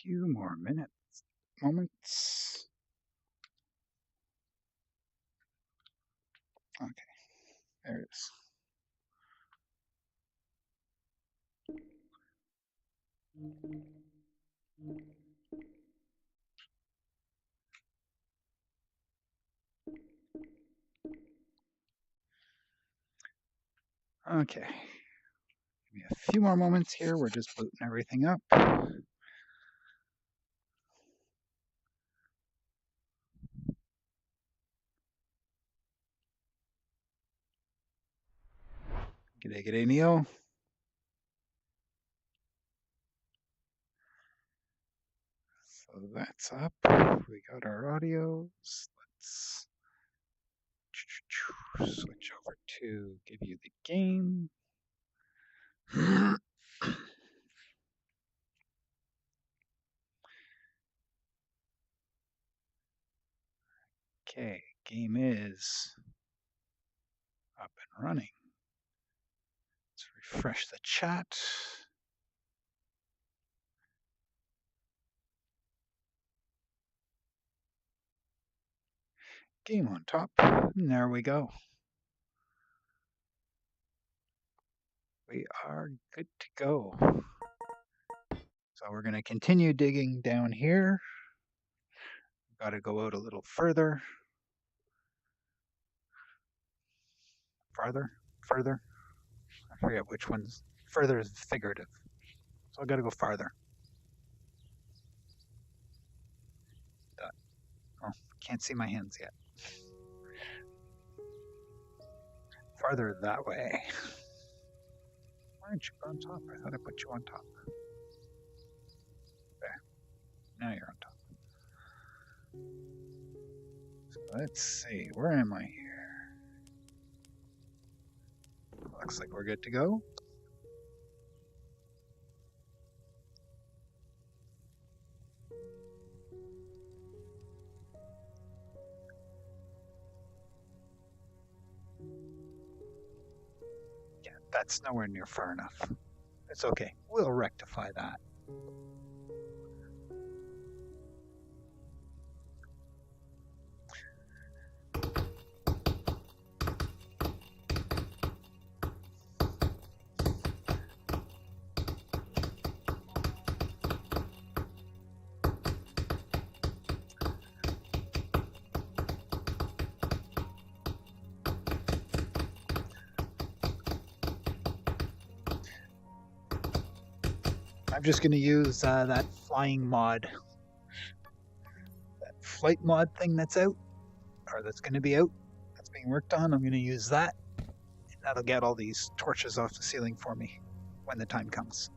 few more moments. Okay, there it is. Okay, give me a few more moments here. We're just booting everything up. G'day, Neo. So that's up. We got our audios. Let's switch over to give you the game. Okay, game is up and running. Let's refresh the chat. Game on top. And there we go. We are good to go. So we're going to continue digging down here. Got to go out a little further. Farther. I forget which one's further is figurative. So I got to go farther. Oh, can't see my hands yet. Farther that way. Why aren't you on top? I thought I put you on top. There. Now you're on top. So let's see. Where am I here? Looks like we're good to go. Yeah, that's nowhere near far enough. It's okay. We'll rectify that. I'm just going to use that flying mod, that flight mod thing that's out, or that's going to be out, that's being worked on. I'm going to use that. And that'll get all these torches off the ceiling for me when the time comes.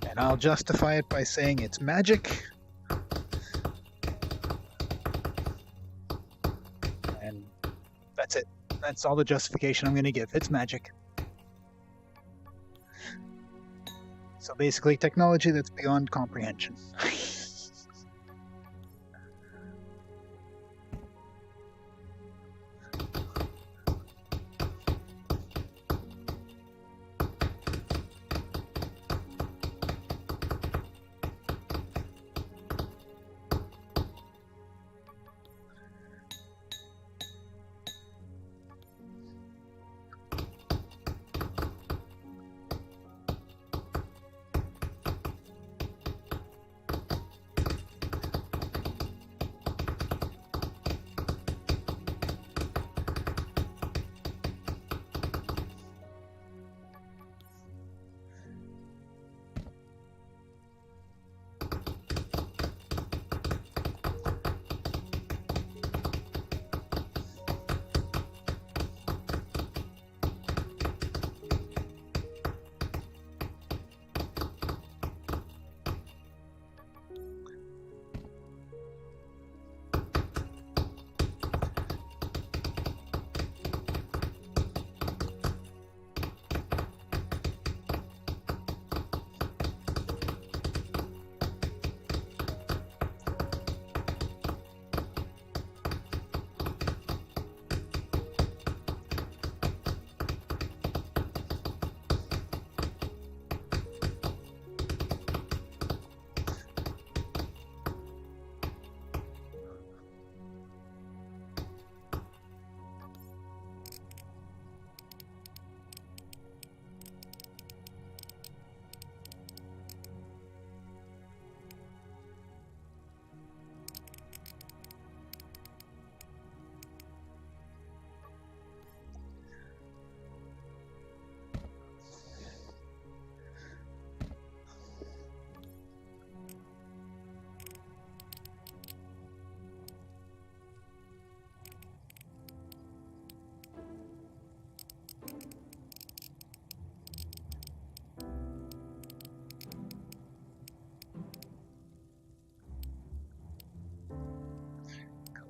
And I'll justify it by saying it's magic. And that's it. That's all the justification I'm going to give. It's magic. So basically, technology that's beyond comprehension.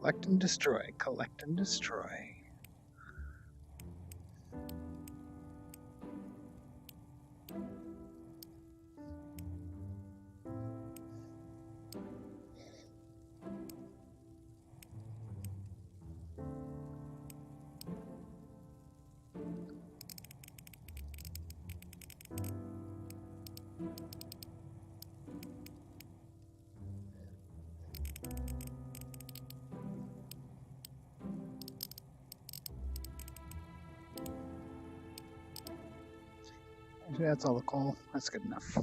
Collect and destroy, collect and destroy. That's all the coal. That's good enough.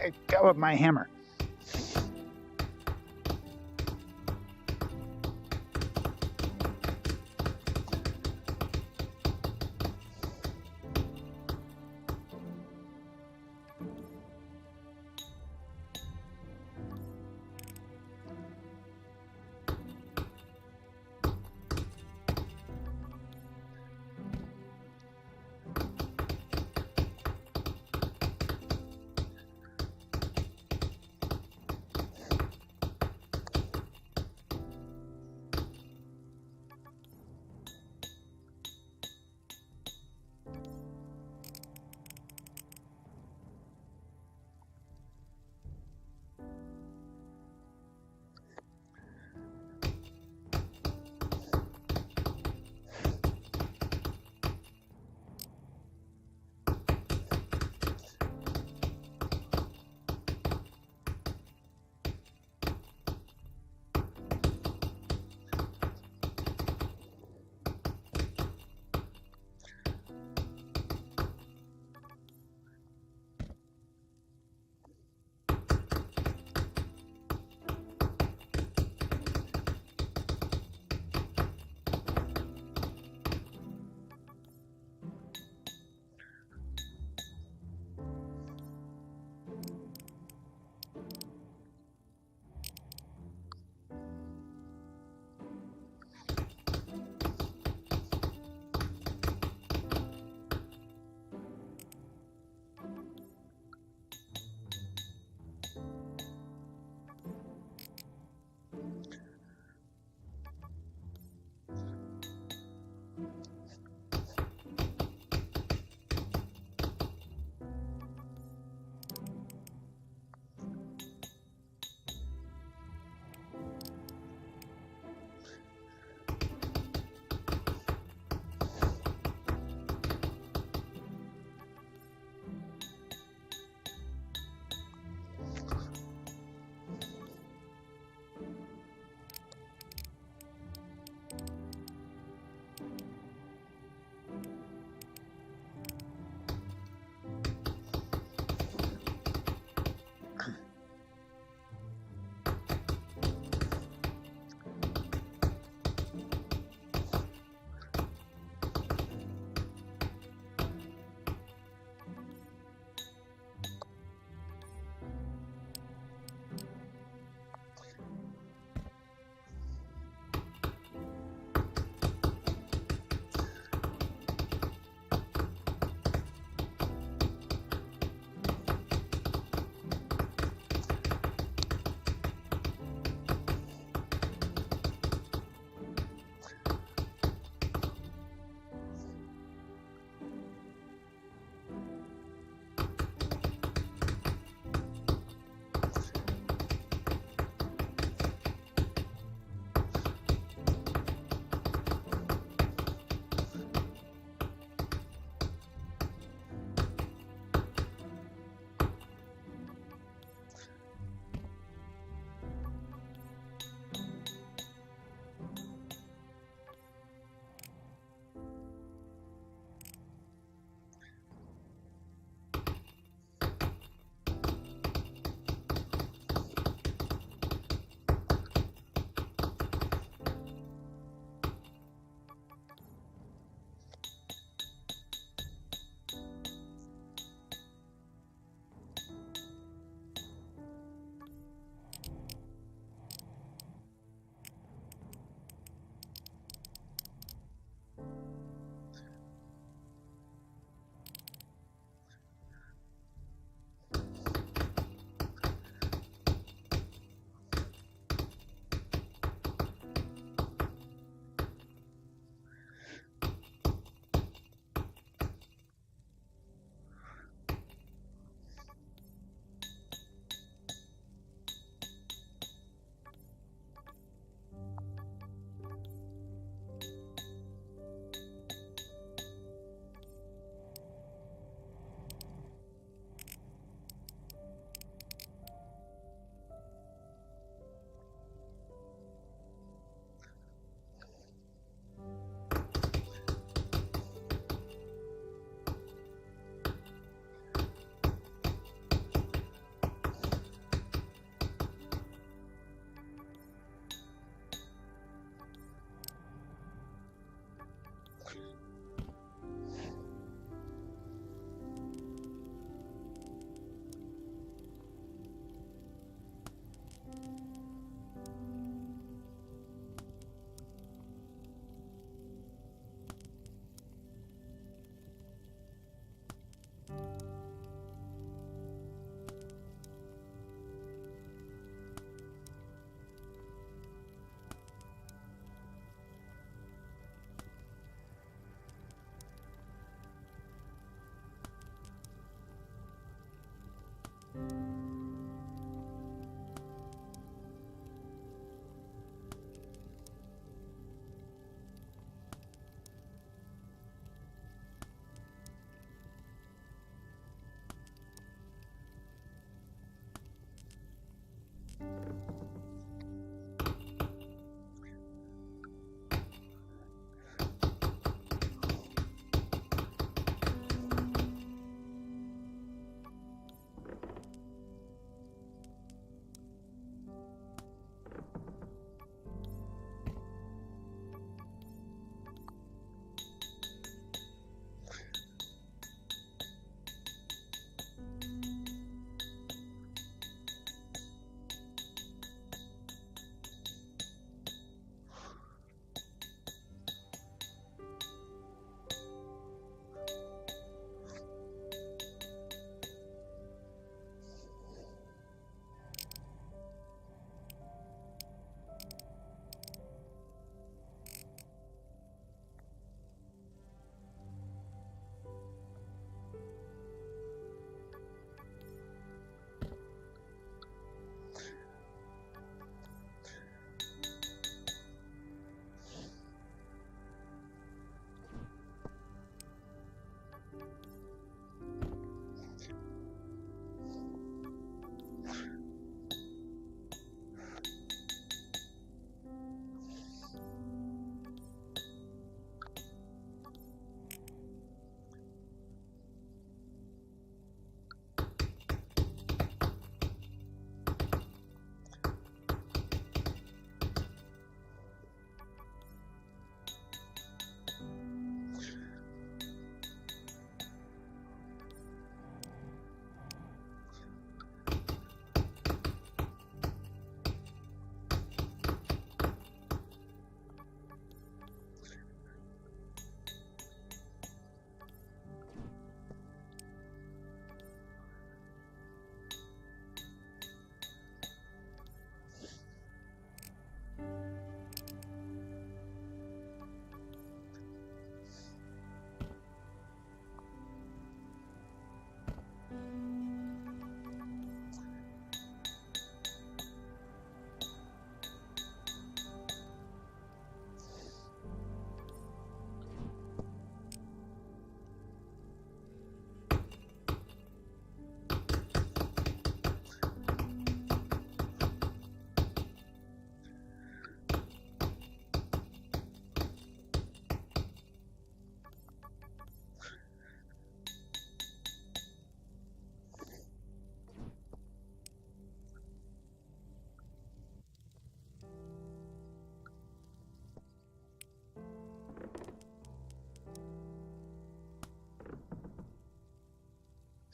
Hey, go with my hammer.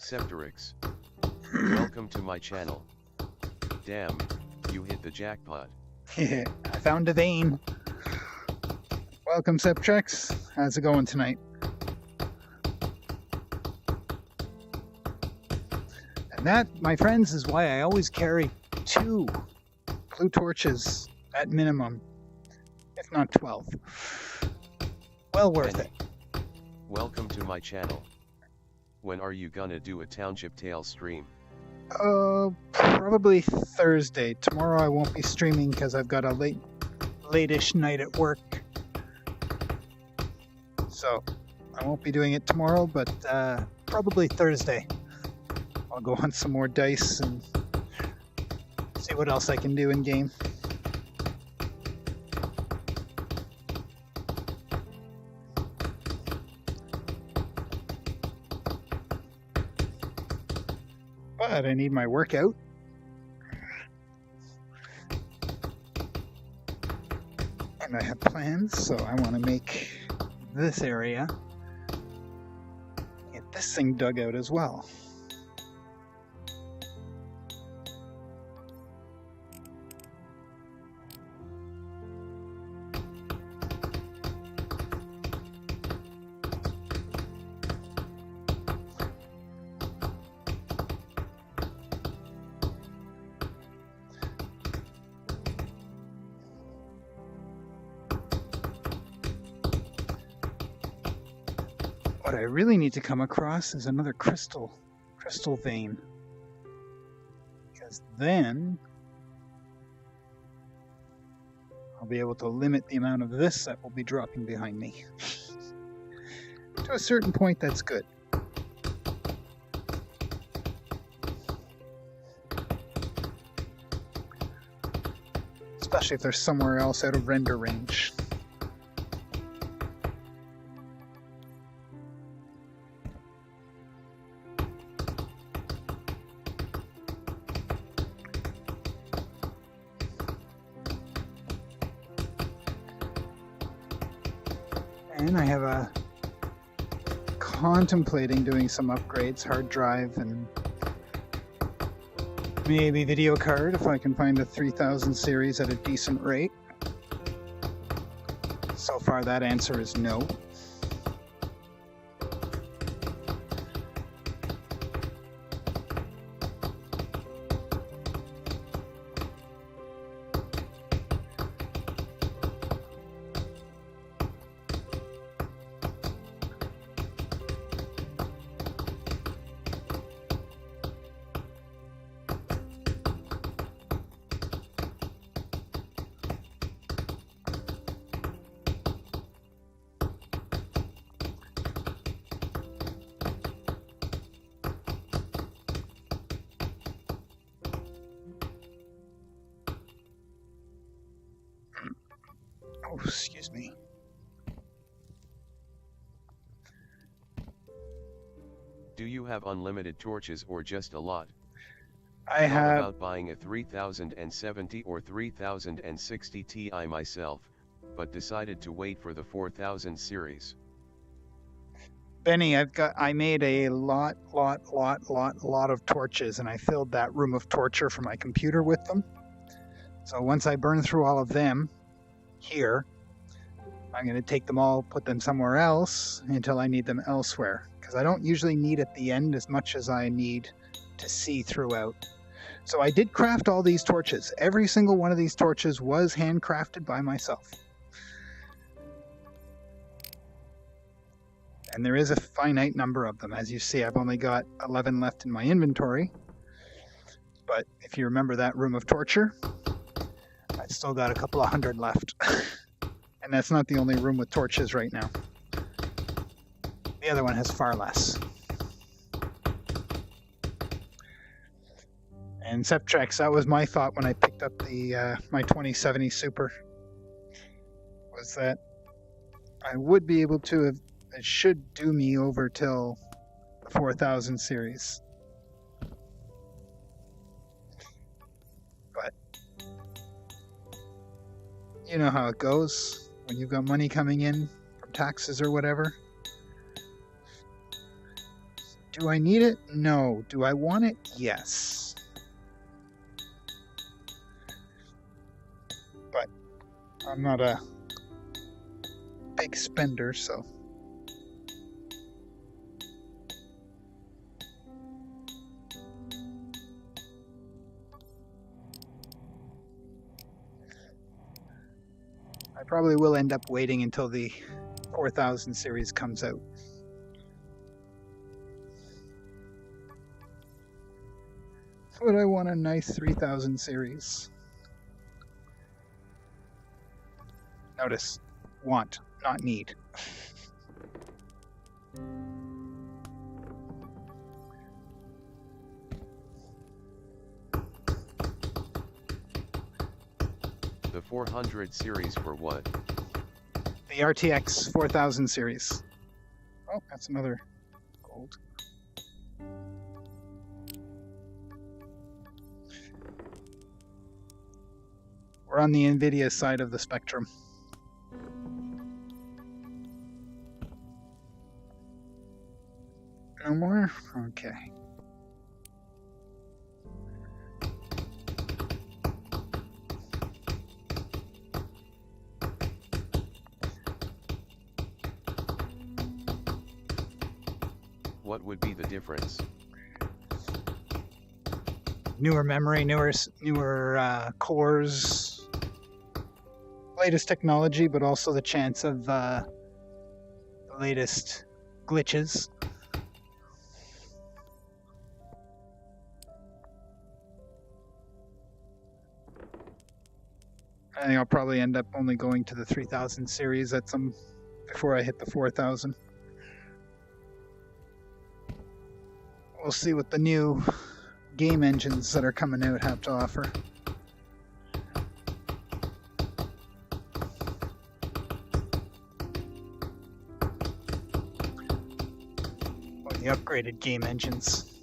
Septerix. Welcome to my channel. Damn, you hit the jackpot. I found a vein. Welcome, Septrex. How's it going tonight? And that, my friends, is why I always carry 2 blue torches at minimum, if not 12. Well worth it. Welcome to my channel. When are you gonna do a Township Tale stream? Probably Thursday. Tomorrow I won't be streaming because I've got a late-ish night at work. So I won't be doing it tomorrow, but probably Thursday. I'll go hunt some more dice and see what else I can do in game. But I need my workout. And I have plans, so I want to make this area, get this thing dug out as well. What I really need to come across is another crystal vein, because then I'll be able to limit the amount of this that will be dropping behind me. To a certain point, that's good. Especially if there's somewhere else out of render range. And I have a contemplating doing some upgrades, hard drive and maybe video card if I can find a 3000 series at a decent rate. So far that answer is no. Oh, excuse me. Do you have unlimited torches or just a lot? I have about buying a 3070 or 3060 Ti myself, but decided to wait for the 4000 series. Benny, I made a lot of torches, and I filled that room of torture for my computer with them. So once I burn through all of them here, I'm going to take them all, put them somewhere else until I need them elsewhere, because I don't usually need at the end as much as I need to see throughout. So I did craft all these torches. Every single one of these torches was handcrafted by myself. And there is a finite number of them. As you see, I've only got 11 left in my inventory. But if you remember that room of torture, I've still got a couple of hundred left. And that's not the only room with torches right now. The other one has far less. And Septrex, that was my thought when I picked up the my 2070 Super, was that I would be able to have, it should do me over till the 4000 series. But you know how it goes when you've got money coming in from taxes or whatever. Do I need it? No. Do I want it? Yes. But I'm not a big spender, so. I probably will end up waiting until the 4000 series comes out. But I want a nice 3000 series. Notice, want, not need. The 400 series for what? The RTX 4000 series. Oh, that's another gold. We're on the NVIDIA side of the spectrum. No more? Okay. What would be the difference? Newer memory, newer cores, latest technology, but also the chance of the latest glitches. I think I'll probably end up only going to the 3000 series at some before I hit the 4000. We'll see what the new game engines that are coming out have to offer. Or the upgraded game engines.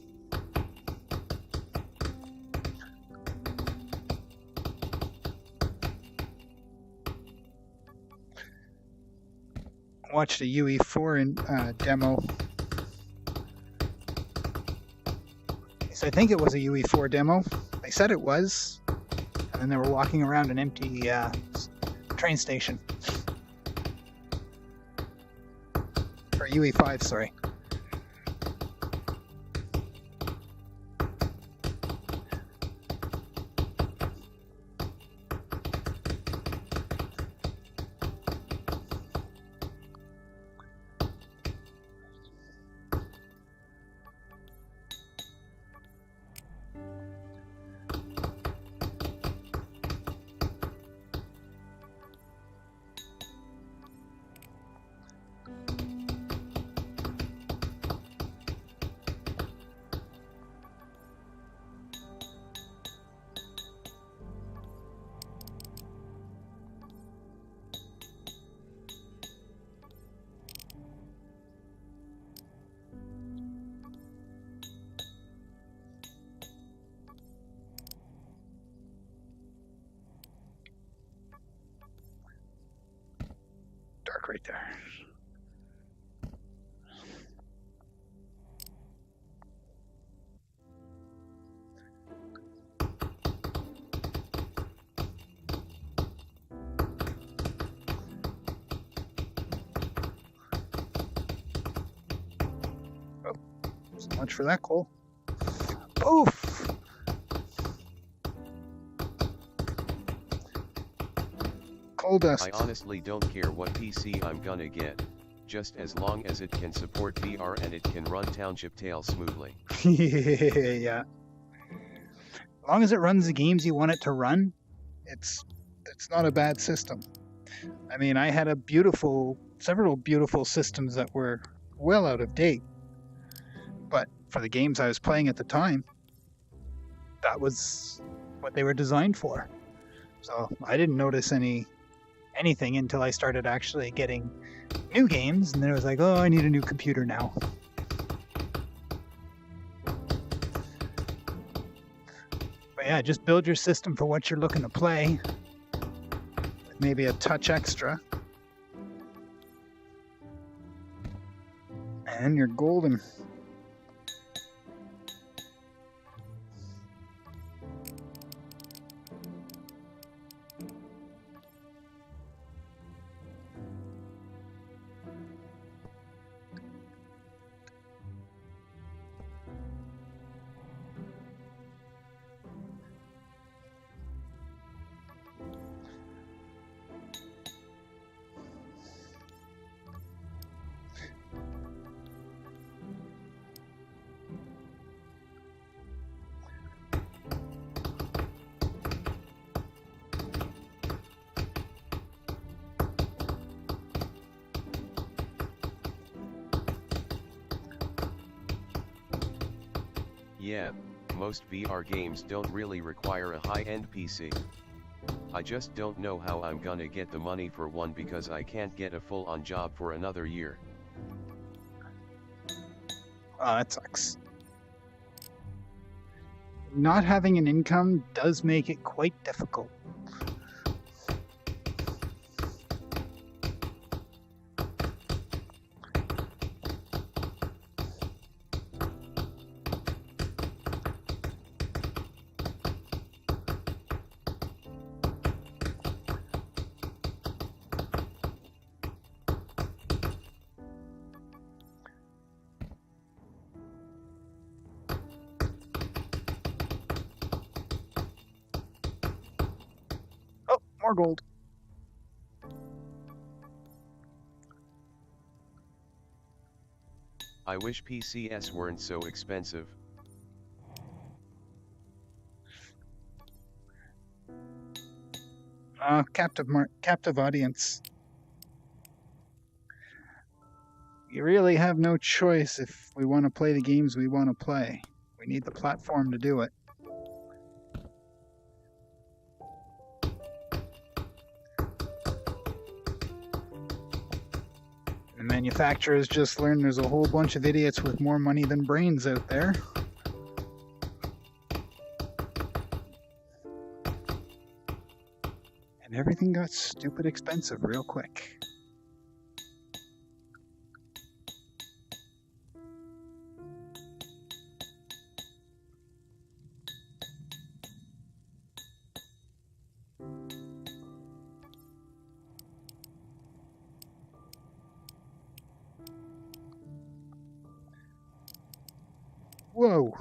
I watched a UE4 demo. I think it was a UE4 demo. They said it was, and then they were walking around an empty train station. Or UE5, sorry. Dark right there. Oh, so much for that coal. Oof! Coal dust. I honestly don't care what PC I'm gonna get, just as long as it can support VR and it can run Township Tale smoothly. Yeah. As long as it runs the games you want it to run, it's not a bad system. I mean, I had several beautiful systems that were well out of date, but for the games I was playing at the time, that was what they were designed for. So I didn't notice anything until I started actually getting new games, and then it was like, oh, I need a new computer now. But yeah, just build your system for what you're looking to play, with maybe a touch extra, and you're golden. Yeah, most VR games don't really require a high-end PC. I just don't know how I'm gonna get the money for one because I can't get a full-on job for another year. Oh, that sucks. Not having an income does make it quite difficult. Oh, more gold. I wish PCs weren't so expensive. Captive audience. You really have no choice if we want to play the games we want to play. We need the platform to do it. The manufacturers just learned there's a whole bunch of idiots with more money than brains out there. And everything got stupid expensive real quick. Whoa!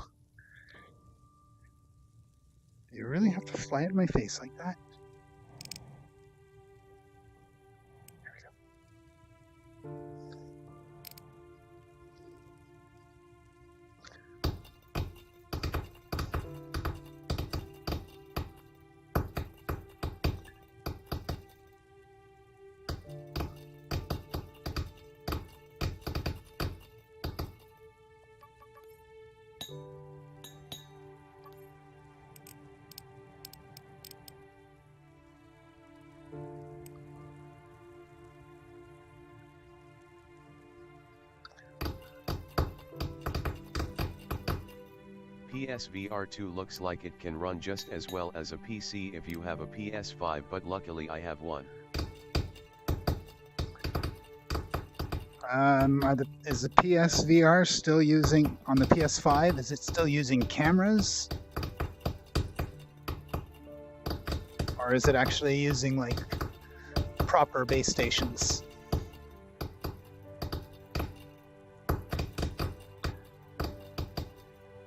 Do you really have to fly at my face like that? There we go. PSVR 2 looks like it can run just as well as a PC if you have a PS5, but luckily I have one. Is the PSVR still using, on the PS5, is it still using cameras? Or is it actually using, like, proper base stations?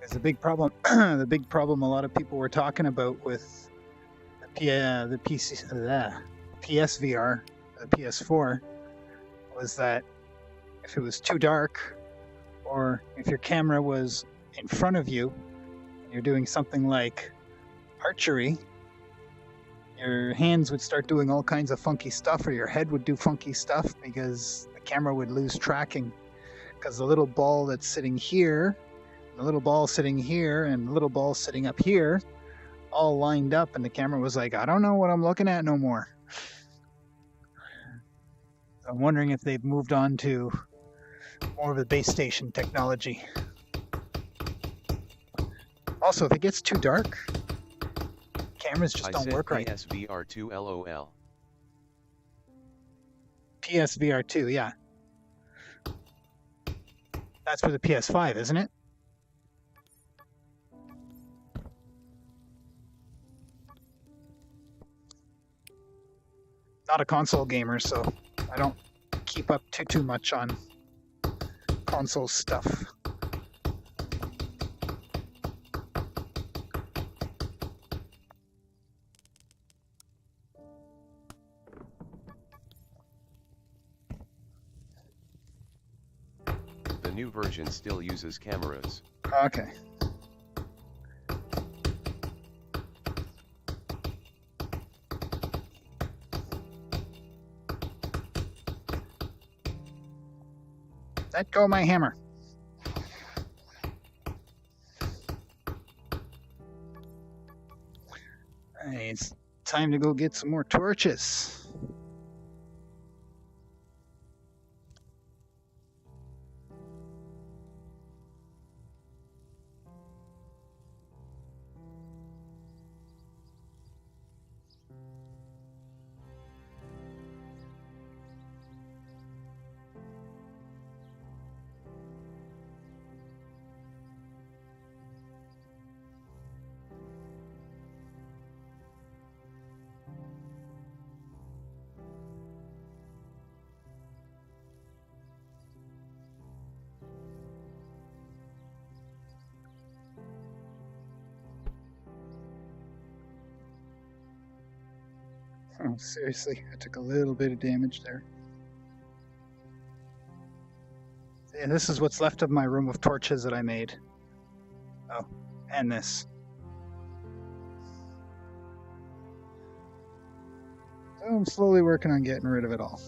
There's a big problem, the big problem a lot of people were talking about with the PSVR, the PS4, was that if it was too dark, or if your camera was in front of you, and you're doing something like archery, your hands would start doing all kinds of funky stuff, or your head would do funky stuff because the camera would lose tracking. Because the little ball that's sitting here, the little ball sitting here, and the little ball sitting up here, all lined up, and the camera was like, I don't know what I'm looking at no more. I'm wondering if they've moved on to more of a base station technology. Also, if it gets too dark, cameras just don't work right. PSVR 2 LOL. PSVR 2, yeah. That's for the PS5, isn't it? Not a console gamer, so I don't keep up too much on console stuff. The new version still uses cameras. Okay. Let go my hammer. It's time to go get some more torches. Oh, seriously, I took a little bit of damage there. And this is what's left of my room of torches that I made. Oh, and this. So I'm slowly working on getting rid of it all.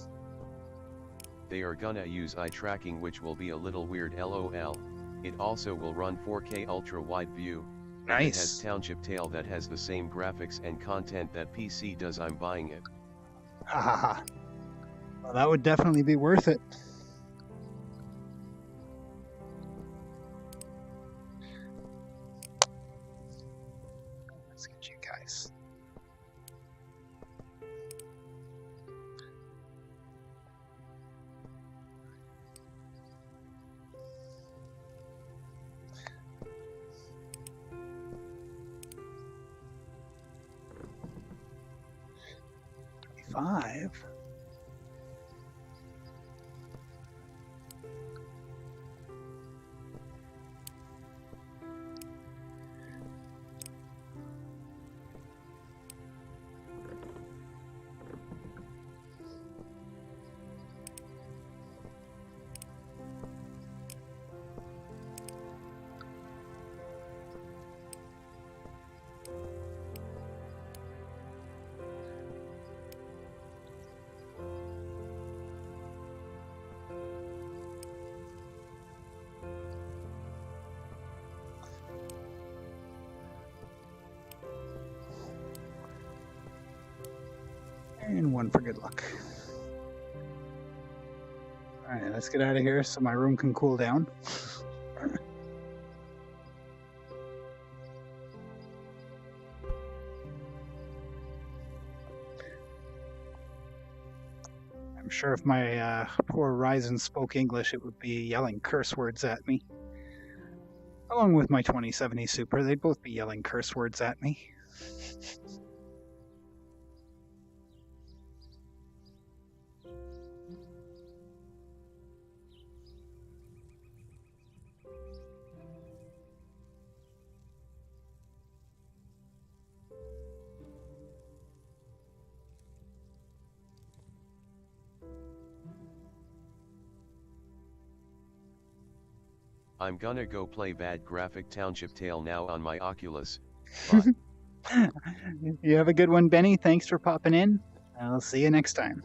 They are gonna use eye tracking, which will be a little weird, lol. It also will run 4K ultra wide view. Nice. It has Township Tale that has the same graphics and content that PC does. I'm buying it. Ha ha ha. Well, that would definitely be worth it. Let's get you guys. Five. And one for good luck. Alright, let's get out of here so my room can cool down. I'm sure if my poor Ryzen spoke English, it would be yelling curse words at me. Along with my 2070 Super, they'd both be yelling curse words at me. I'm gonna go play bad graphic Township Tale now on my Oculus. Bye. You have a good one, Benny. Thanks for popping in. I'll see you next time.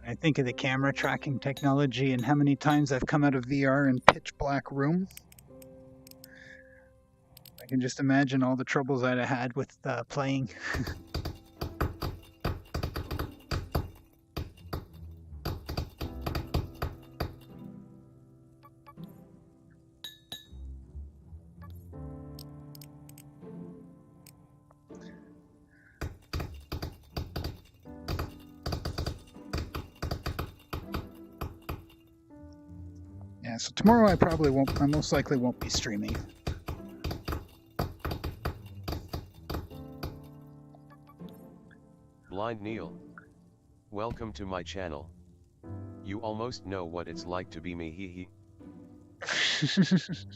I think of the camera tracking technology and how many times I've come out of VR in pitch black room. I can just imagine all the troubles I'd have had with playing. Yeah, so tomorrow I most likely won't be streaming. Blind Neil. Welcome to my channel. You almost know what it's like to be me, hee hee.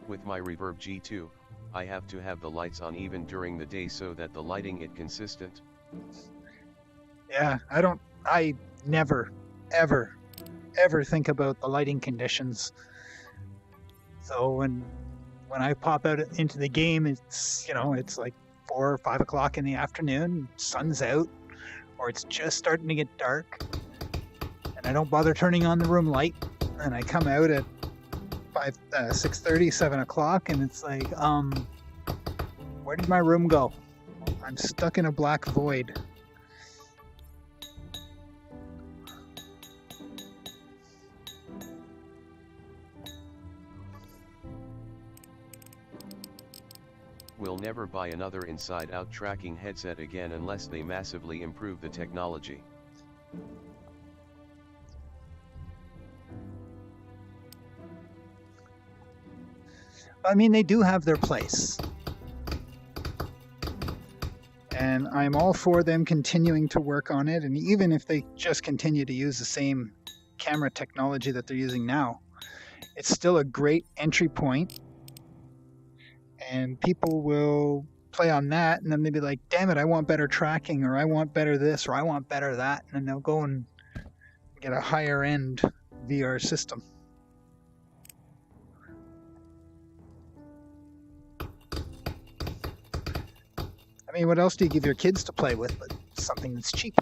With my Reverb G2, I have to have the lights on even during the day so that the lighting is consistent. Yeah, I never, ever think about the lighting conditions. So when I pop out into the game, it's, it's like 4 or 5 o'clock in the afternoon, sun's out, or it's just starting to get dark, and I don't bother turning on the room light, and I come out at 6:30, 7 o'clock, and it's like, where did my room go? I'm stuck in a black void. We'll never buy another inside-out tracking headset again unless they massively improve the technology. I mean, they do have their place. And I'm all for them continuing to work on it. And even if they just continue to use the same camera technology that they're using now, it's still a great entry point. And people will play on that, and then they'll be like, damn it, I want better tracking, or I want better this, or I want better that. And then they'll go and get a higher end VR system. I mean, what else do you give your kids to play with but something that's cheap?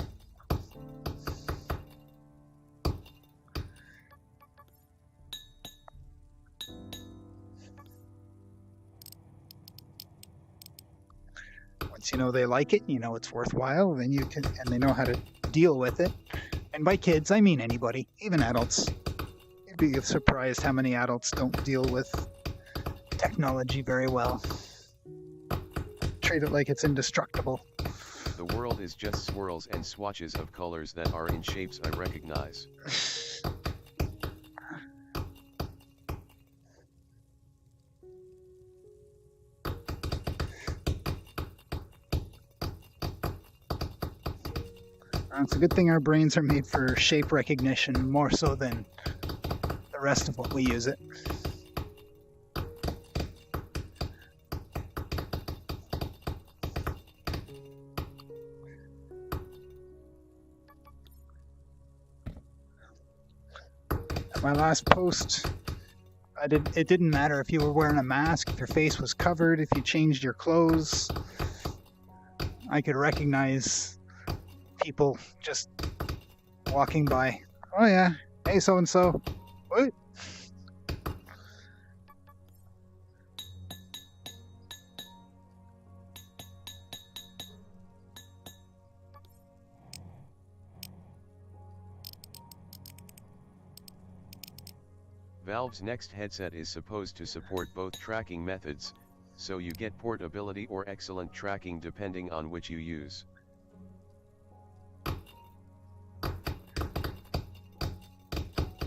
Once you know they like it, you know it's worthwhile, then you can, and they know how to deal with it. And by kids, I mean anybody, even adults. You'd be surprised how many adults don't deal with technology very well. Treat it like it's indestructible. The world is just swirls and swatches of colors that are in shapes I recognize. It's a good thing our brains are made for shape recognition more so than the rest of what we use it. My last post, it didn't matter if you were wearing a mask, if your face was covered, if you changed your clothes. I could recognize people just walking by. Oh yeah, hey so-and-so. What? Valve's next headset is supposed to support both tracking methods, so you get portability or excellent tracking depending on which you use.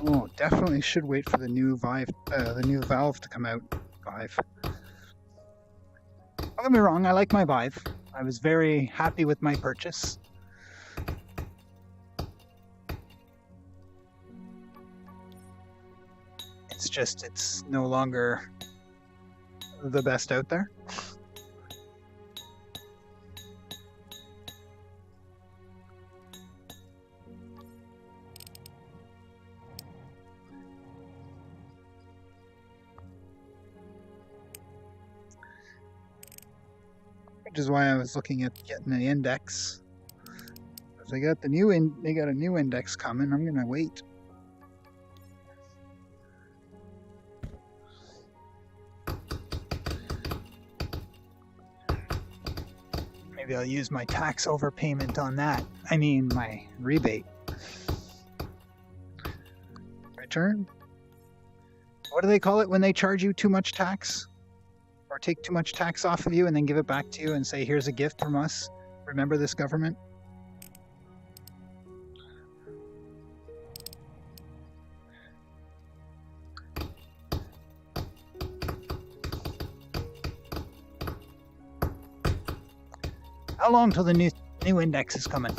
Oh, definitely should wait for the new Valve to come out. Vive. Don't get me wrong, I like my Vive. I was very happy with my purchase. It's just, it's no longer the best out there. Which is why I was looking at getting an index. Because they got a new index coming. I'm gonna wait. Maybe I'll use my tax overpayment on that. I mean, my rebate. Return? What do they call it when they charge you too much tax? Or take too much tax off of you and then give it back to you and say, here's a gift from us. Remember this government? How long till the new index is coming?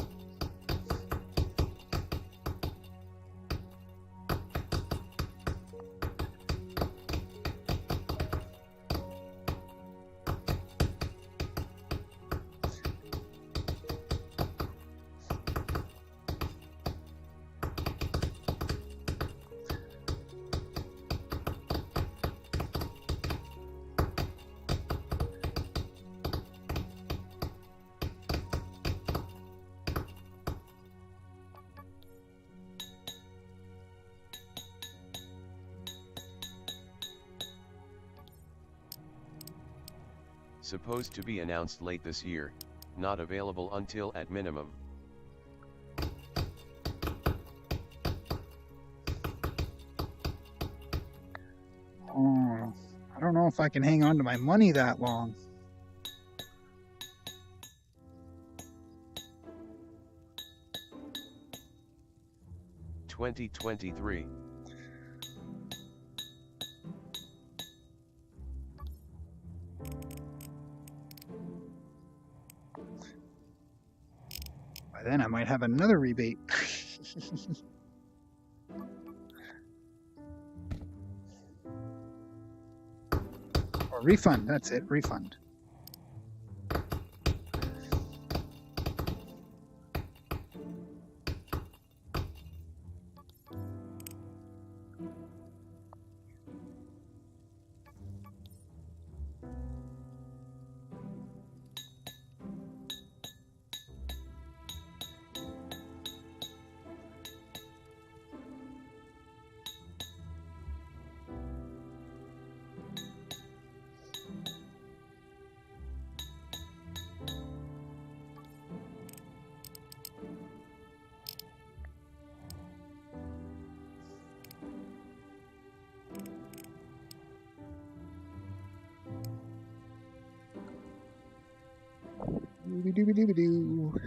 Supposed to be announced late this year, not available until at minimum. Oh, I don't know if I can hang on to my money that long. $2023. By then I might have another rebate. Or refund, that's it, refund. Doo-doo-doo-doo-doo.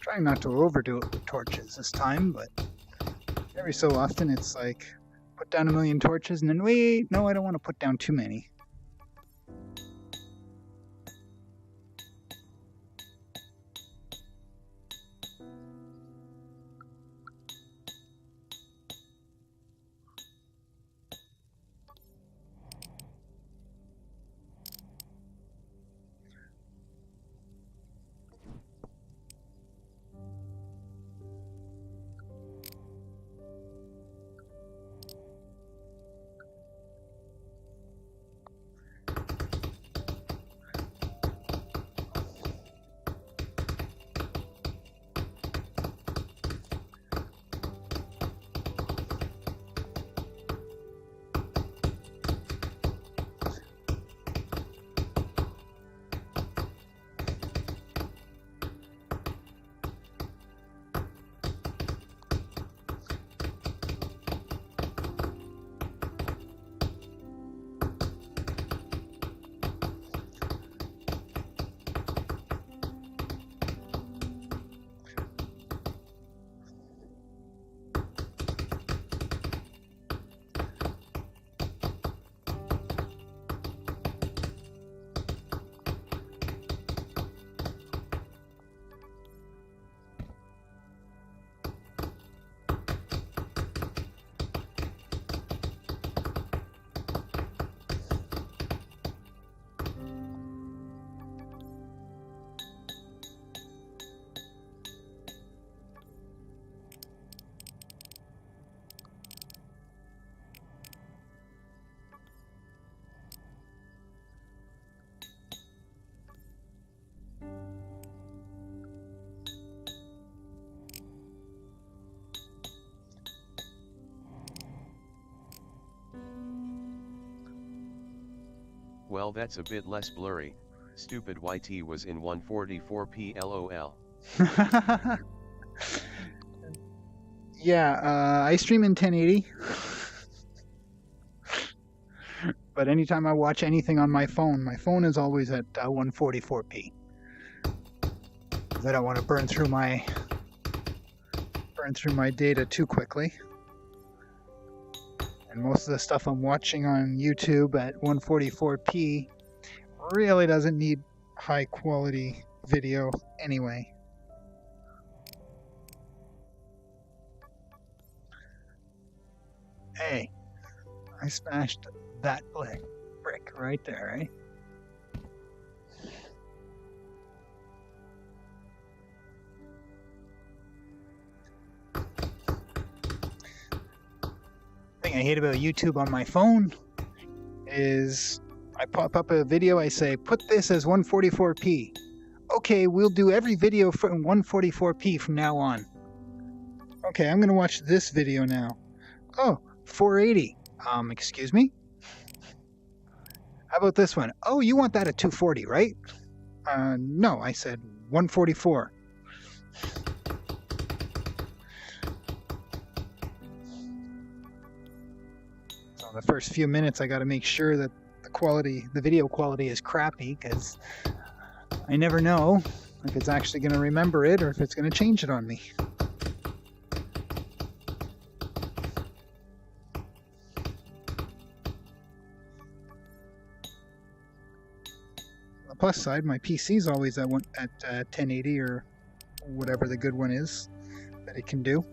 Trying not to overdo it with torches this time, but every so often it's like, put down 1,000,000 torches and then wait, no, I don't want to put down too many. Well, that's a bit less blurry. Stupid YT was in 144p LOL. Yeah, I stream in 1080. But anytime I watch anything on my phone is always at 144p. Because I don't want to burn through my data too quickly. And most of the stuff I'm watching on YouTube at 144p really doesn't need high quality video anyway. Hey, I smashed that brick right there, right? The thing I hate about YouTube on my phone is I pop up a video, I say, put this as 144p. Okay, we'll do every video from 144p from now on. Okay, I'm going to watch this video now. Oh, 480. Excuse me? How about this one? Oh, you want that at 240, right? No, I said 144. So the first few minutes I got to make sure that the video quality is crappy, because I never know if it's actually going to remember it or if it's going to change it on me. On the plus side, my PC's always at 1080 or whatever the good one is that it can do.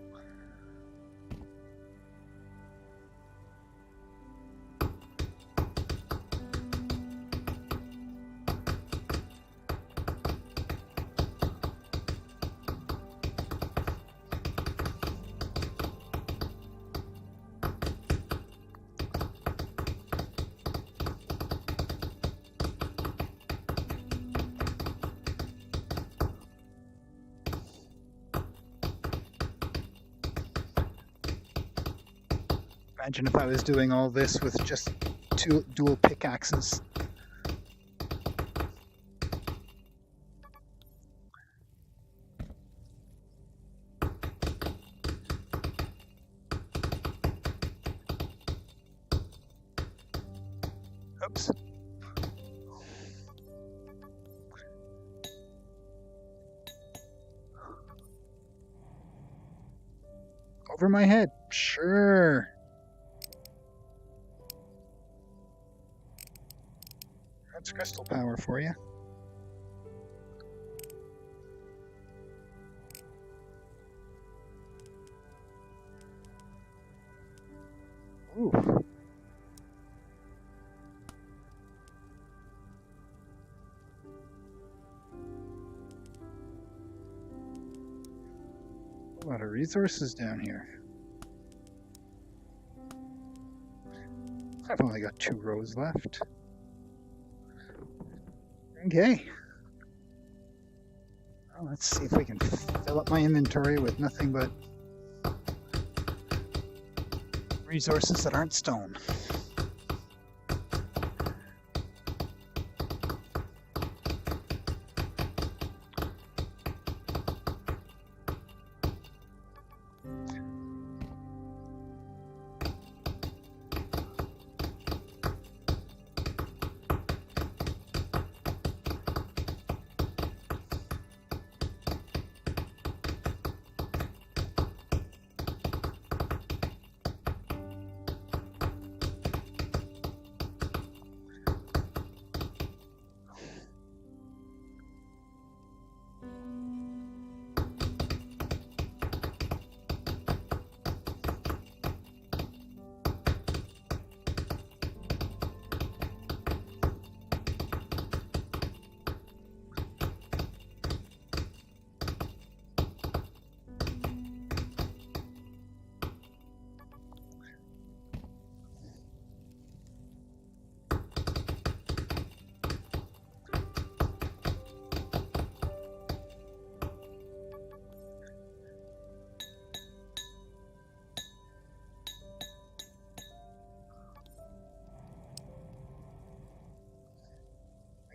Imagine if I was doing all this with just two dual pickaxes. Oops. Over my head. Sure. That's crystal power for you. Ooh. A lot of resources down here. I've only got 2 rows left. Okay. Well, let's see if we can fill up my inventory with nothing but resources that aren't stone.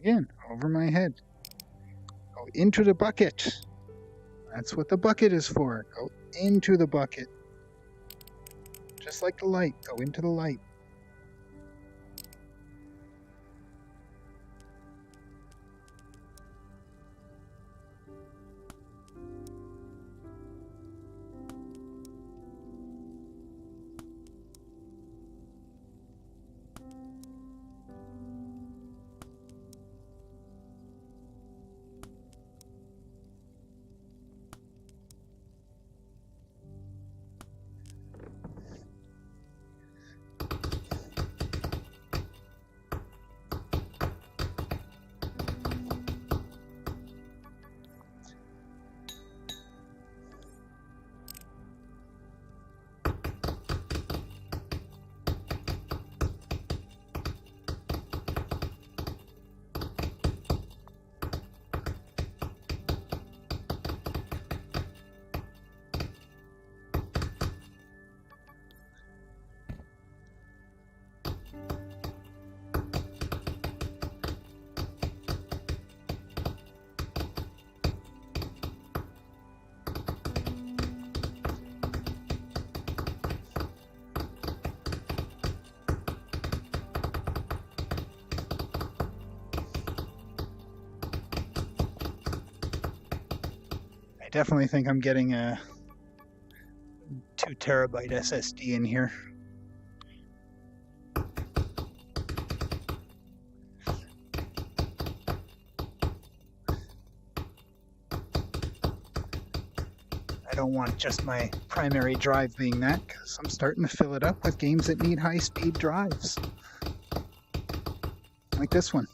Again, over my head. Go into the bucket. That's what the bucket is for. Go into the bucket. Just like the light. Go into the light. I definitely think I'm getting a 2 terabyte SSD in here. I don't want just my primary drive being that, because I'm starting to fill it up with games that need high-speed drives. Like this one.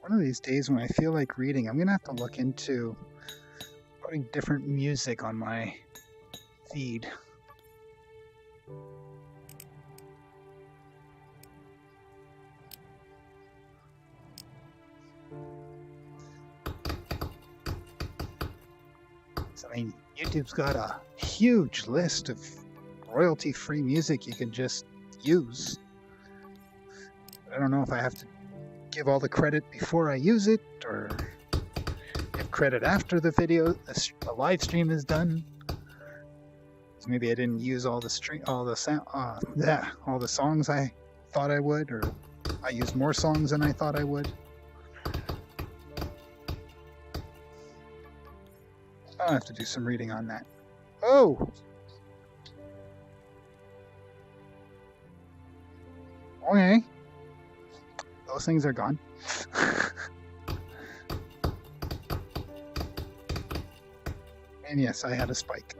One of these days when I feel like reading, I'm going to have to look into putting different music on my feed. So, I mean, YouTube's got a huge list of royalty-free music you can just use. I don't know if I have to give all the credit before I use it, or give credit after the video, the live stream is done. So maybe I didn't use all the songs I thought I would, or I used more songs than I thought I would. I'll have to do some reading on that. Oh! Okay. Those things are gone. And yes, I had a spike.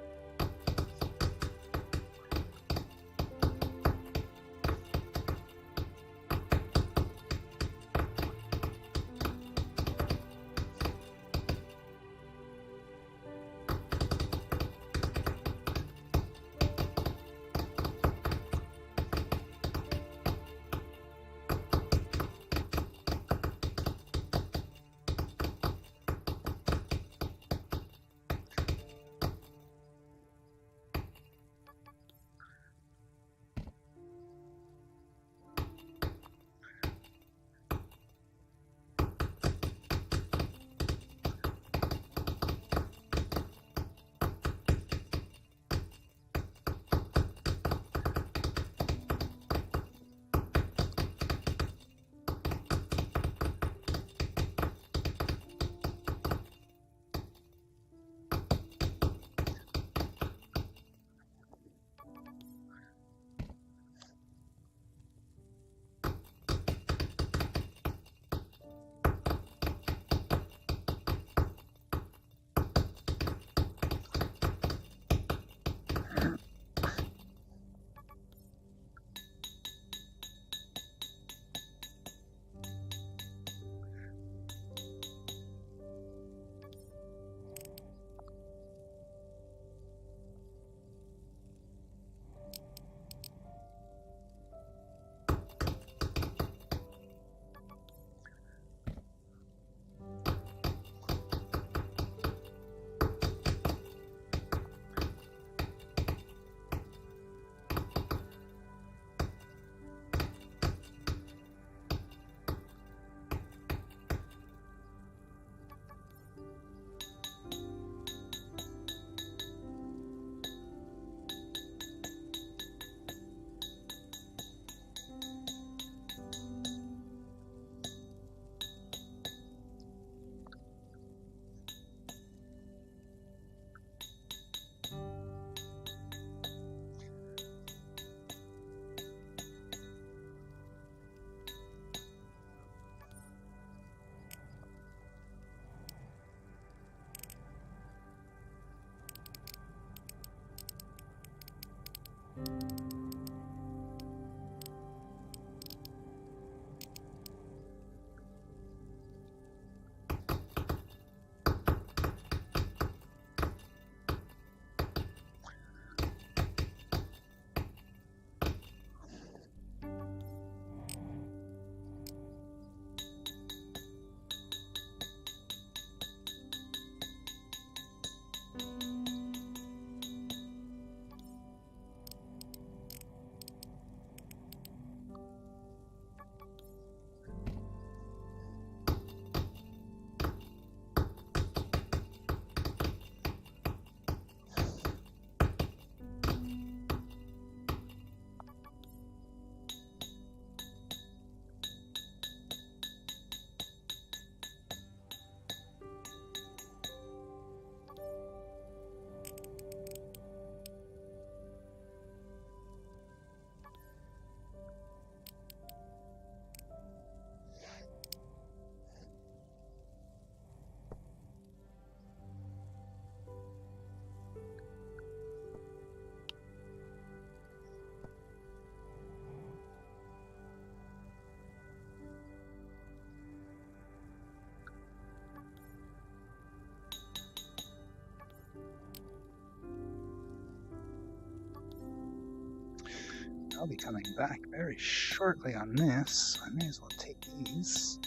I'll be coming back very shortly on this. I may as well take these.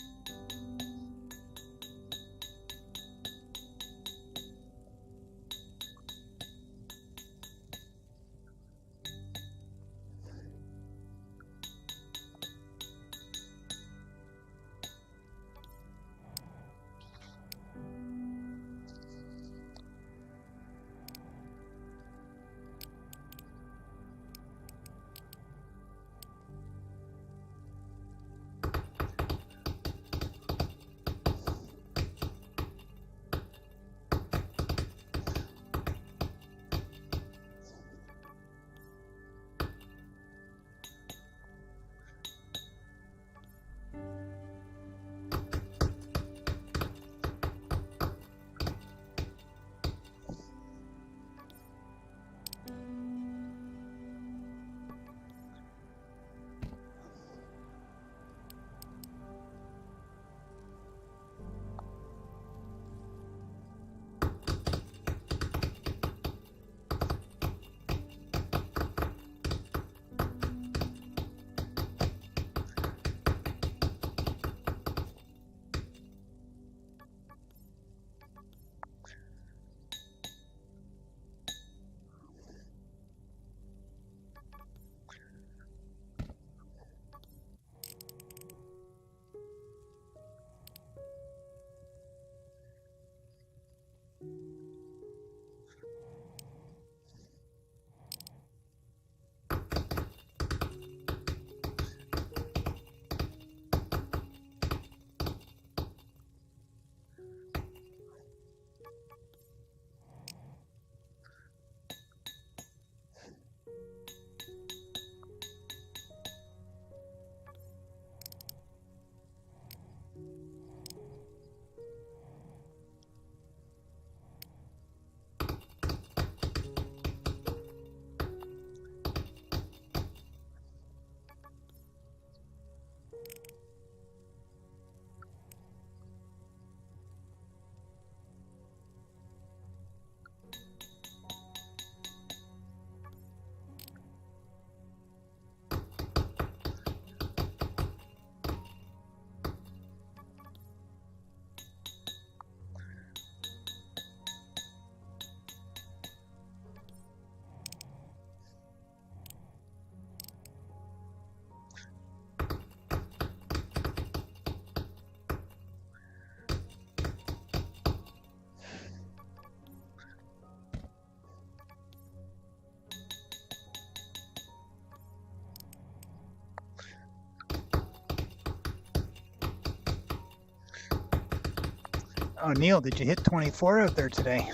Oh, Neil, did you hit 24 out there today?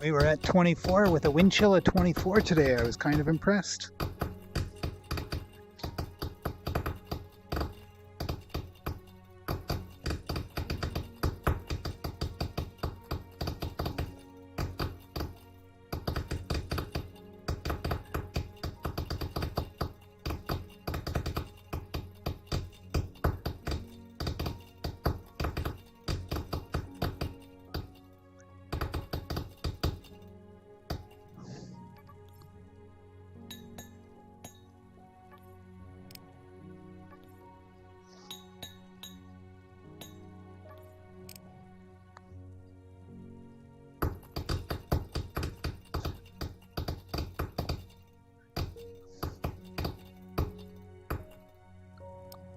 We were at 24 with a wind chill at 24 today. I was kind of impressed.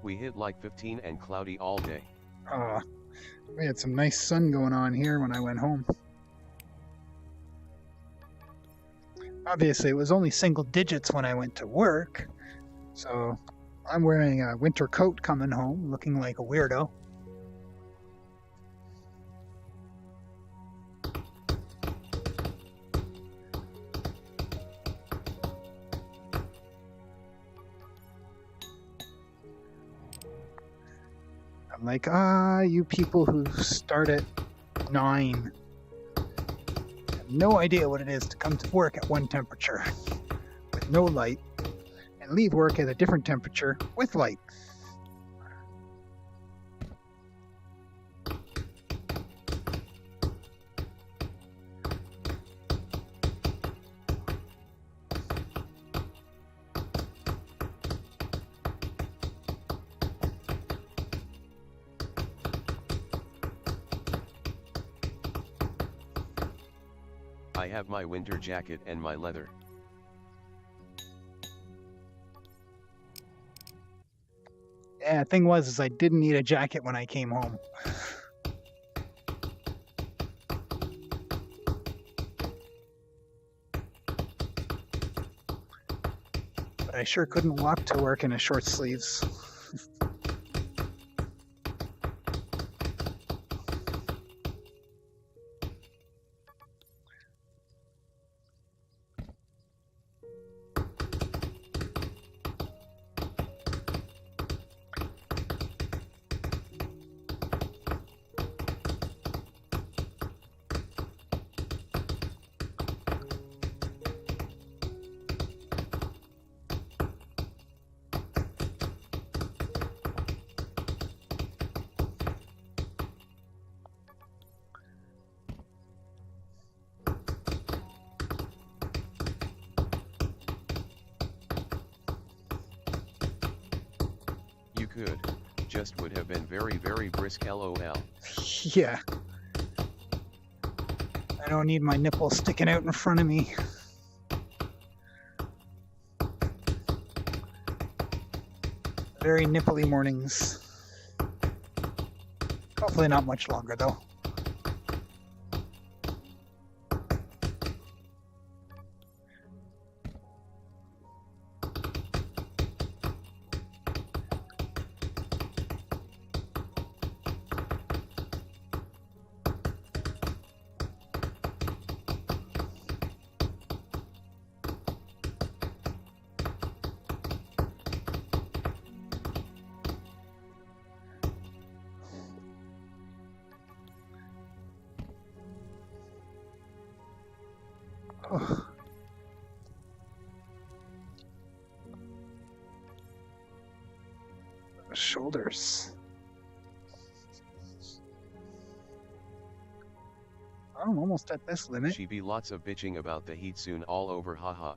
We hit like 15 and cloudy all day. We had some nice sun going on here when I went home. Obviously, it was only single digits when I went to work, so I'm wearing a winter coat coming home, looking like a weirdo. I'm like, you people who start at 9 have no idea what it is to come to work at one temperature with no light and leave work at a different temperature with light. I have my winter jacket and my leather. Yeah, thing was is I didn't need a jacket when I came home. But I sure couldn't walk to work in a short sleeves. You could, just would have been very brisk lol. Yeah. I don't need my nipple sticking out in front of me. Very nipply mornings. Hopefully not much longer though. Oh. Shoulders. I'm almost at this limit. She be lots of bitching about the heat soon all over, haha.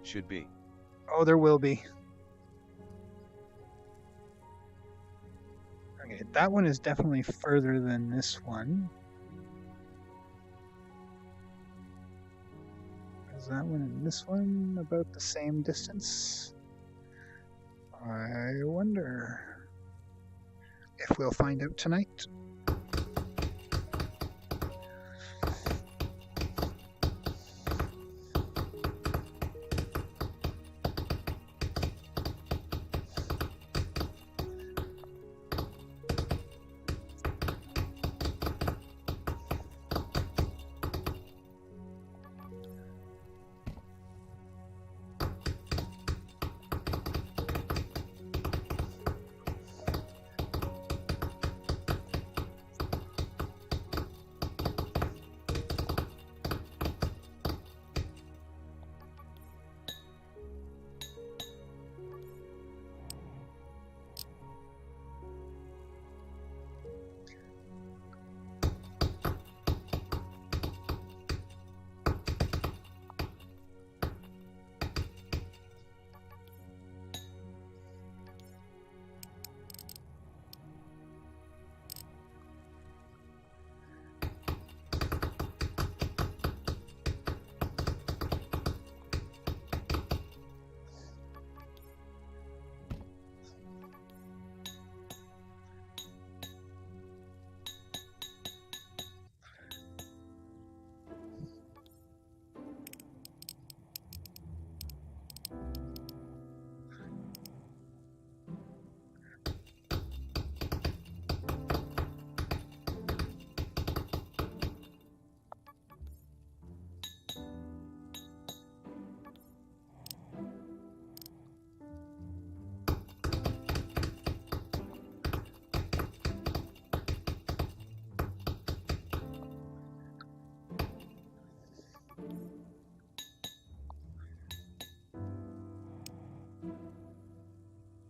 Should be. Oh, there will be. Okay, that one is definitely further than this one. Is that one and this one about the same distance? I wonder if we'll find out tonight.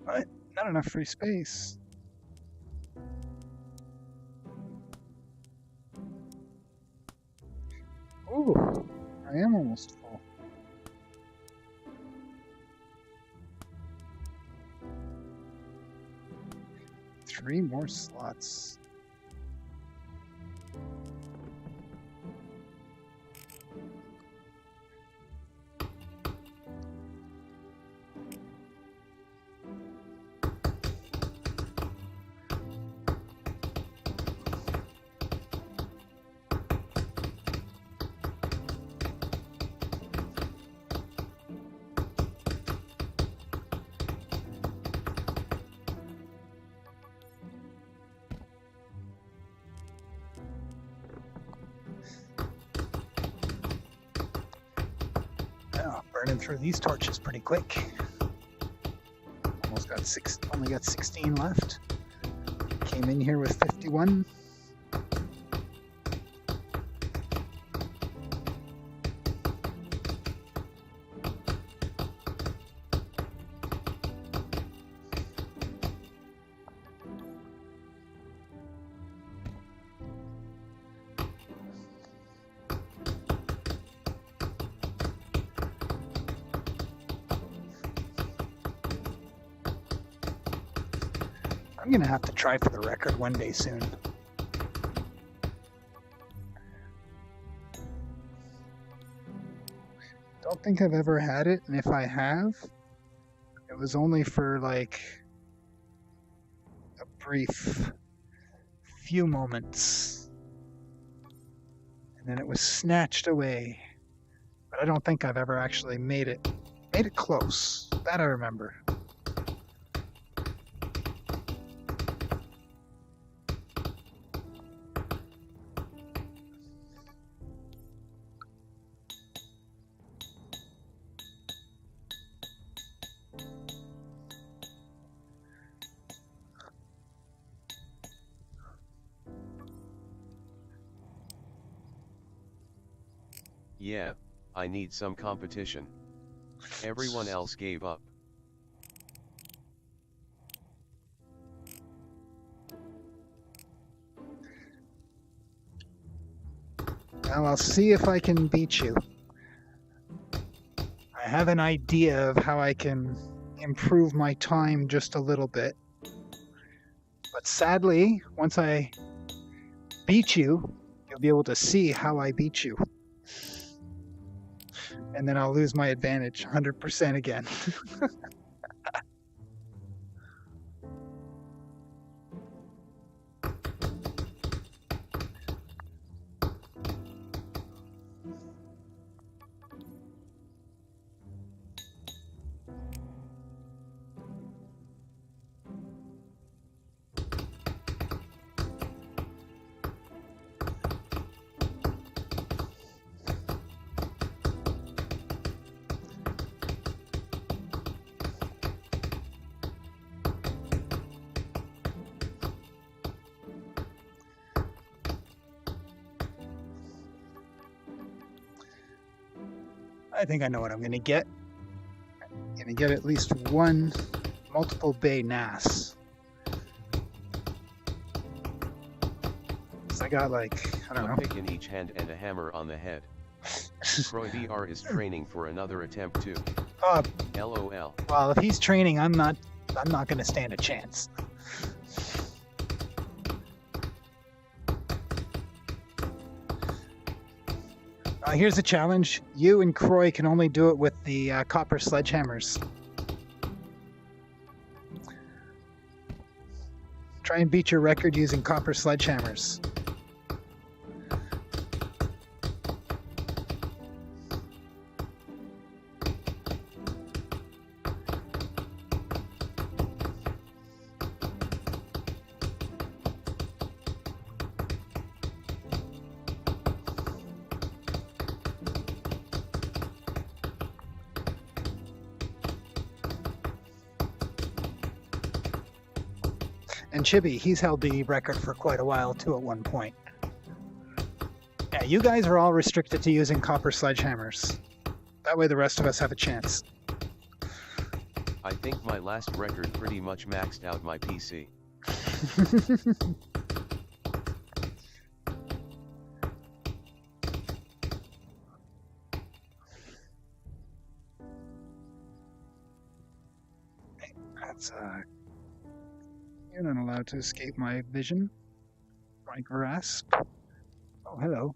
What? Not enough free space. Ooh, I am almost full. Three more slots. burning through these torches pretty quick. Only got 16 left. Came in here with 51. I'm gonna have to try for the record one day soon. Don't think I've ever had it, and if I have, it was only for like a brief few moments, and then it was snatched away. But I don't think I've ever actually made it close. That I remember. Yeah, I need some competition. Everyone else gave up. Well, I'll see if I can beat you. I have an idea of how I can improve my time just a little bit. But sadly, once I beat you, you'll be able to see how I beat you. And then I'll lose my advantage 100% again. I think I know what I'm going to get. I'm going to get at least one multiple bay NAS. So I got like, I don't know. A pick in each hand and a hammer on the head. cyubeVR is training for another attempt too. LOL. Well, if he's training, I'm not going to stand a chance. Here's a challenge. You and Croy can only do it with the copper sledgehammers. Try and beat your record using copper sledgehammers. And Chibi, he's held the record for quite a while too at one point. Yeah, you guys are all restricted to using copper sledgehammers. That way the rest of us have a chance. I think my last record pretty much maxed out my PC. That's You're not allowed to escape my vision. My grasp. Oh, hello.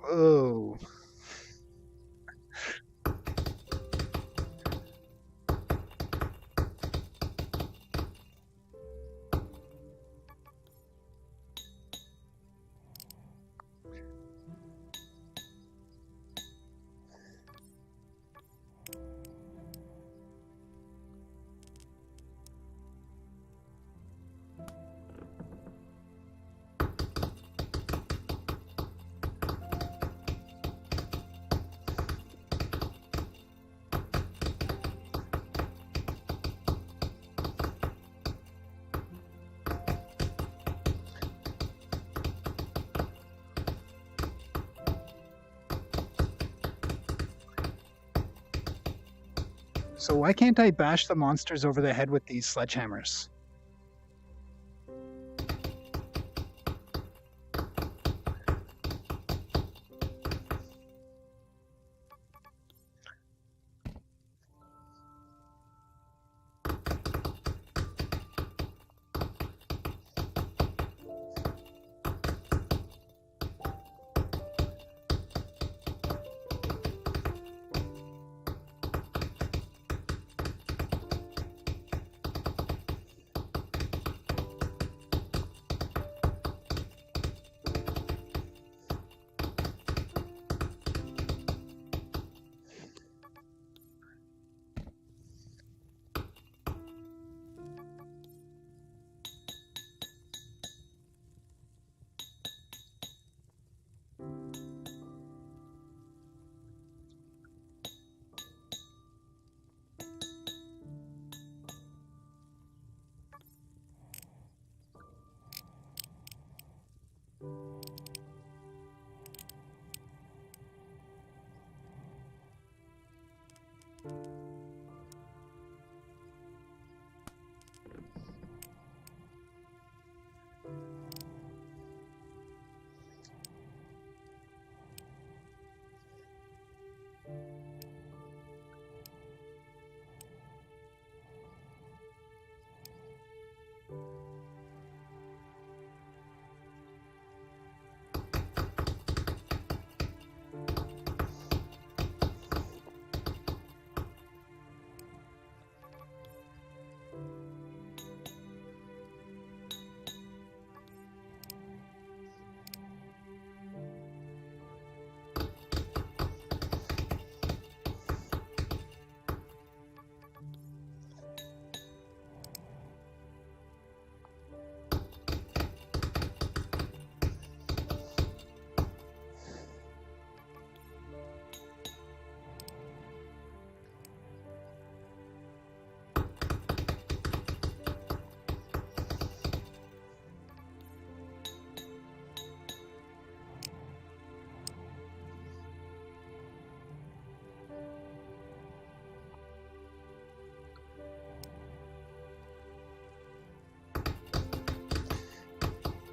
Oh. So why can't I bash the monsters over the head with these sledgehammers?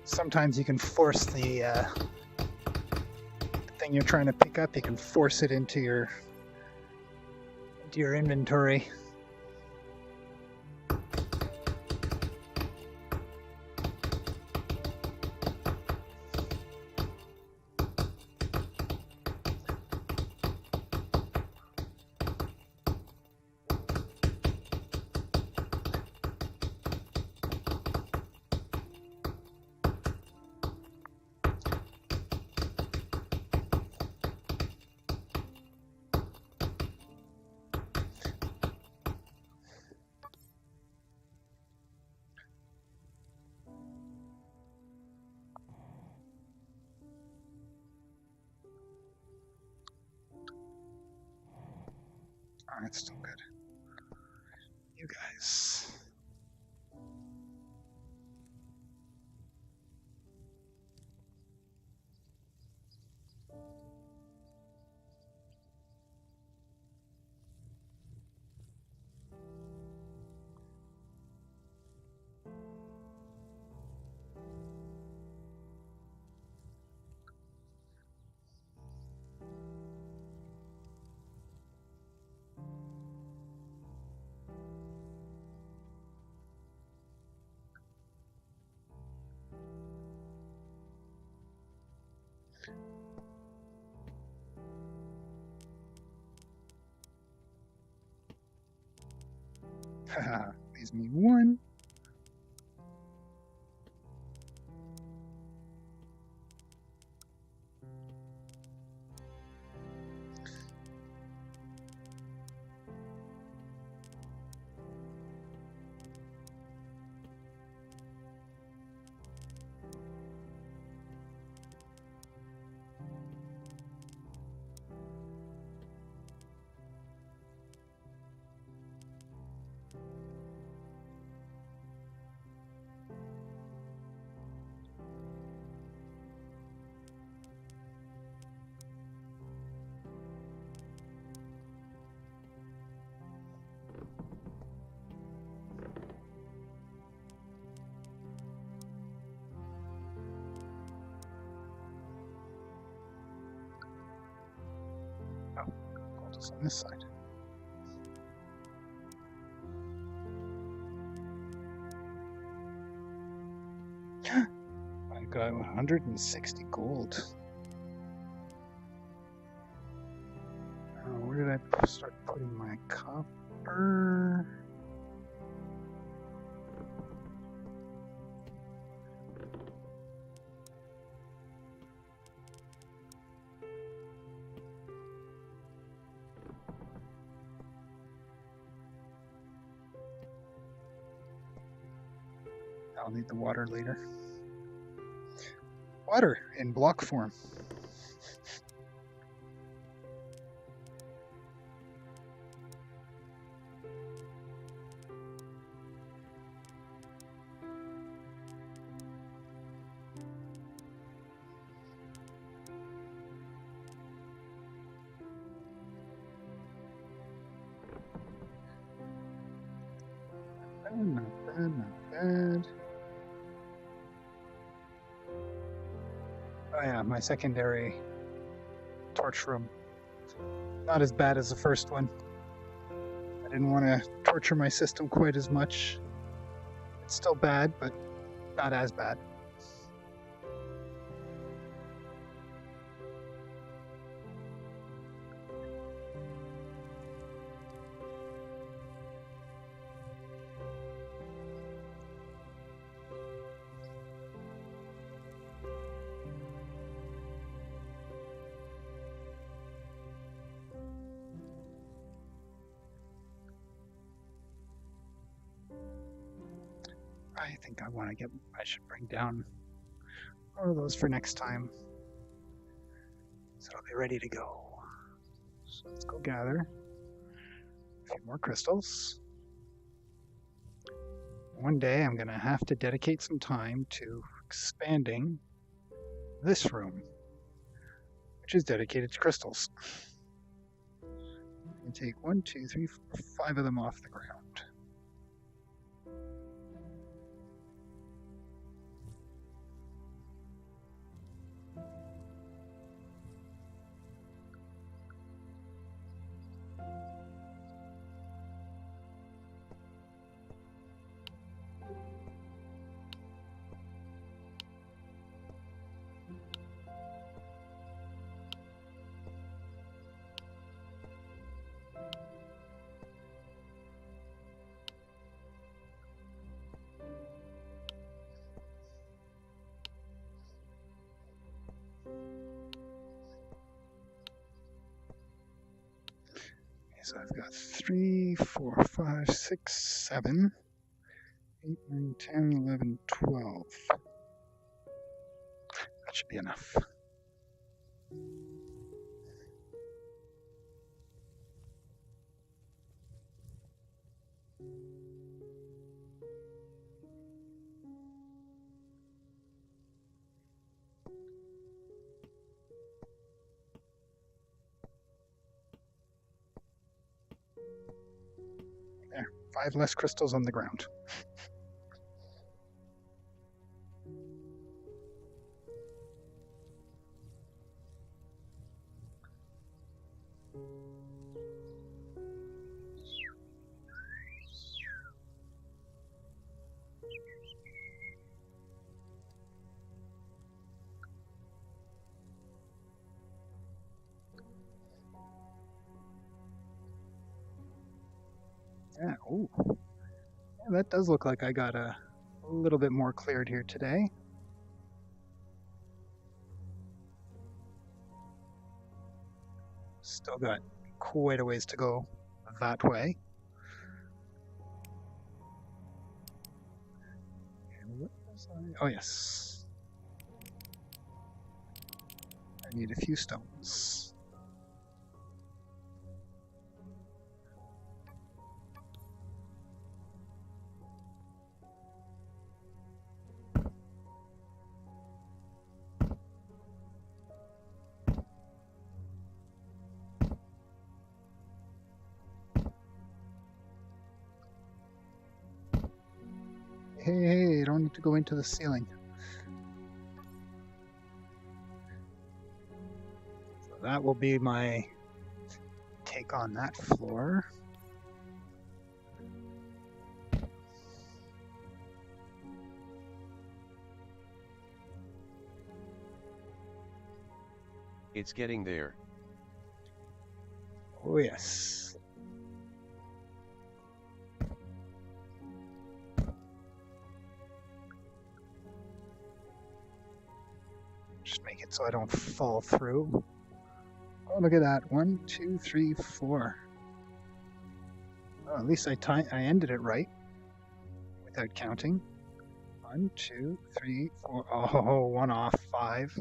Sometimes you can force the thing you're trying to pick up, you can force it into your inventory. Oh, it's still good. You guys. Haha, leaves me one. Oh, gold is on this side. I got 160 gold. Where did I start putting my copper? I'll need the water later. Water in block form. Not bad, not bad. Oh yeah, my secondary torch room. Not as bad as the first one. I didn't want to torture my system quite as much. It's still bad, but not as bad. I think I should bring down all of those for next time. So I'll be ready to go. So let's go gather a few more crystals. One day I'm going to have to dedicate some time to expanding this room, which is dedicated to crystals. And take 1, 2, 3, 4, 5 of them off the ground. So I've got 3, 4, 5, 6, 7, 8, 9, 10, 11, 12. That should be enough. There, 5 less crystals on the ground. Yeah, ooh. that does look like I got a little bit more cleared here today. Still got quite a ways to go that way. And what was I? Oh, yes. I need a few stones. Hey, I don't need to go into the ceiling. So that will be my take on that floor. It's getting there. Oh, yes. Just make it so I don't fall through. Oh, look at that. 1, 2, 3, 4. Oh, at least I ended it right without counting. 1, 2, 3, 4. Oh, one off. 5.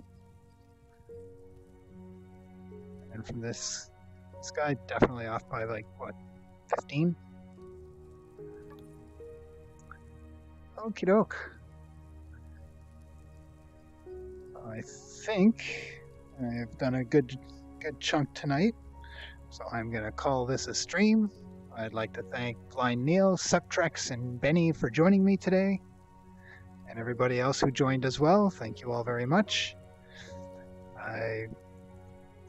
And from this guy, definitely off by like, what, 15? Okie doke. I think I've done a good chunk tonight, so I'm going to call this a stream. I'd like to thank Blind Neil, Subtrex, and Benny for joining me today, and everybody else who joined as well. Thank you all very much.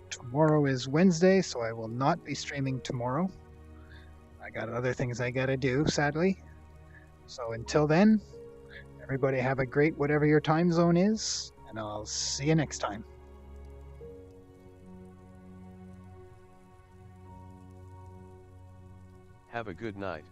Tomorrow is Wednesday, so I will not be streaming tomorrow. I got other things I got to do, sadly. So until then, everybody have a great whatever your time zone is, and I'll see you next time. Have a good night.